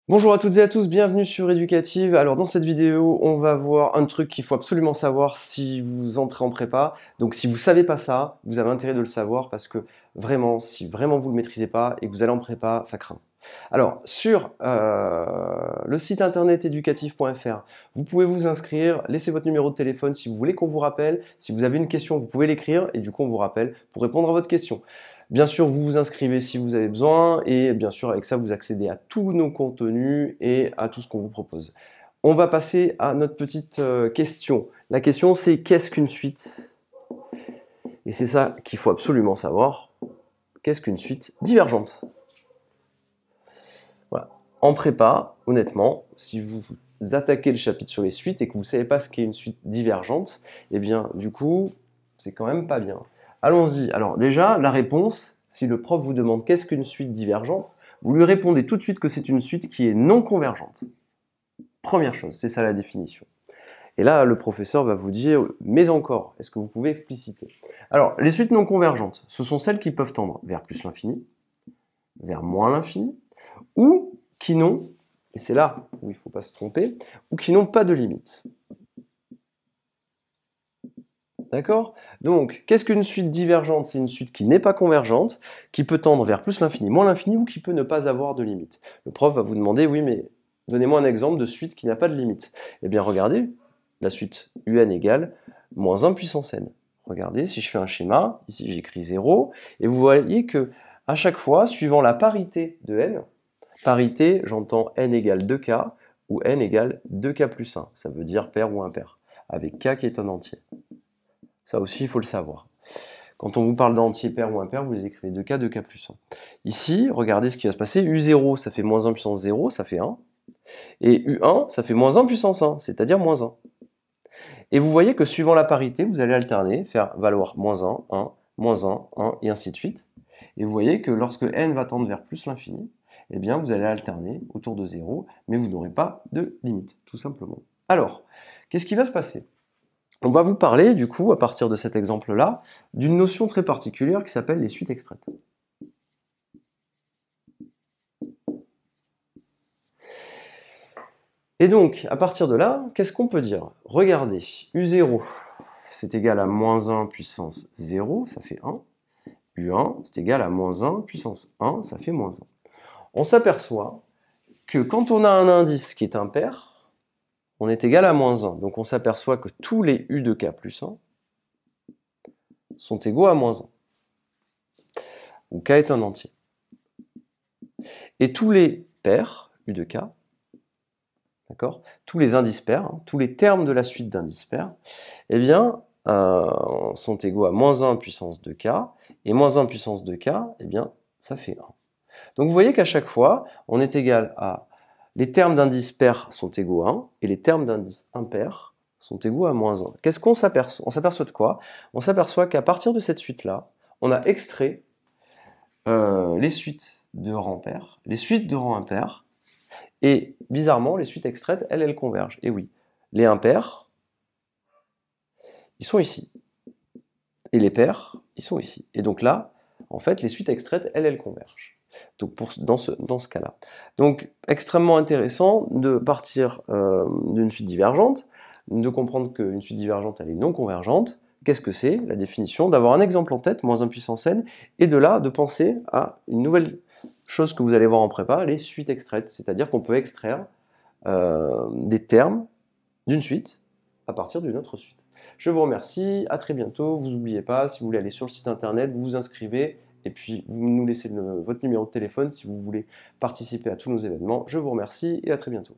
Bonjour à toutes et à tous, bienvenue sur Éducative. Alors dans cette vidéo, on va voir un truc qu'il faut absolument savoir si vous entrez en prépa. Donc si vous ne savez pas ça, vous avez intérêt de le savoir parce que vraiment, si vraiment vous ne le maîtrisez pas et que vous allez en prépa, ça craint. Alors sur le site internet éducative.fr, vous pouvez vous inscrire, laissez votre numéro de téléphone si vous voulez qu'on vous rappelle. Si vous avez une question, vous pouvez l'écrire et du coup on vous rappelle pour répondre à votre question. Bien sûr, vous vous inscrivez si vous avez besoin et bien sûr, avec ça, vous accédez à tous nos contenus et à tout ce qu'on vous propose. On va passer à notre petite question. La question, c'est qu'est-ce qu'une suite? Et c'est ça qu'il faut absolument savoir. Qu'est-ce qu'une suite divergente? Voilà. En prépa, honnêtement, si vous attaquez le chapitre sur les suites et que vous ne savez pas ce qu'est une suite divergente, eh bien, du coup, c'est quand même pas bien. Allons-y. Alors déjà, la réponse, si le prof vous demande qu'est-ce qu'une suite divergente, vous lui répondez tout de suite que c'est une suite qui est non convergente. Première chose, c'est ça la définition. Et là, le professeur va vous dire, mais encore, est-ce que vous pouvez expliciter? Alors, les suites non convergentes, ce sont celles qui peuvent tendre vers plus l'infini, vers moins l'infini, ou qui n'ont, et c'est là où il ne faut pas se tromper, ou qui n'ont pas de limite. D'accord? Donc, qu'est-ce qu'une suite divergente? C'est une suite qui n'est pas convergente, qui peut tendre vers plus l'infini, moins l'infini, ou qui peut ne pas avoir de limite. Le prof va vous demander, oui, mais donnez-moi un exemple de suite qui n'a pas de limite. Eh bien, regardez, la suite un égale moins 1 puissance n. Regardez, si je fais un schéma, ici j'écris 0, et vous voyez que à chaque fois, suivant la parité de n, parité, j'entends n égale 2k, ou n égale 2k plus 1, ça veut dire pair ou impair, avec k qui est un entier. Ça aussi, il faut le savoir. Quand on vous parle d'entier pair ou impair, vous les écrivez 2k, 2k plus 1. Ici, regardez ce qui va se passer. U0, ça fait moins 1 puissance 0, ça fait 1. Et U1, ça fait moins 1 puissance 1, c'est-à-dire moins 1. Et vous voyez que suivant la parité, vous allez alterner, faire valoir moins 1, 1, moins 1, 1, et ainsi de suite. Et vous voyez que lorsque n va tendre vers plus l'infini, eh bien, vous allez alterner autour de 0, mais vous n'aurez pas de limite, tout simplement. Alors, qu'est-ce qui va se passer? On va vous parler, du coup, à partir de cet exemple-là, d'une notion très particulière qui s'appelle les suites extraites. Et donc, à partir de là, qu'est-ce qu'on peut dire? Regardez, U0, c'est égal à moins 1 puissance 0, ça fait 1. U1, c'est égal à moins 1 puissance 1, ça fait moins 1. On s'aperçoit que quand on a un indice qui est impair, on est égal à moins 1. Donc on s'aperçoit que tous les U de k plus 1 sont égaux à moins 1. Où k est un entier. Et tous les pairs, U de k, d'accord, tous les indices pairs, hein, tous les termes de la suite d'indices pairs, eh bien, sont égaux à moins 1 puissance 2k, et moins 1 puissance 2k, eh bien, ça fait 1. Donc vous voyez qu'à chaque fois, on est égal à les termes d'indices pairs sont égaux à 1, et les termes d'indices impairs sont égaux à moins 1. Qu'est-ce qu'on s'aperçoit? On s'aperçoit de quoi? On s'aperçoit qu'à partir de cette suite-là, on a extrait les suites de rang pair, les suites de rang impair, et bizarrement, les suites extraites, elles convergent. Et oui, les impairs, ils sont ici. Et les pairs, ils sont ici. Et donc là, en fait, les suites extraites, elles convergent. Donc dans ce cas-là. Donc extrêmement intéressant de partir d'une suite divergente, de comprendre qu'une suite divergente, elle est non convergente. Qu'est-ce que c'est? La définition, d'avoir un exemple en tête, moins 1 puissance n, et de là, de penser à une nouvelle chose que vous allez voir en prépa, les suites extraites. C'est-à-dire qu'on peut extraire des termes d'une suite à partir d'une autre suite. Je vous remercie, à très bientôt. Vous n'oubliez pas, si vous voulez aller sur le site internet, vous vous inscrivez et puis vous nous laissez votre numéro de téléphone si vous voulez participer à tous nos événements. Je vous remercie et à très bientôt.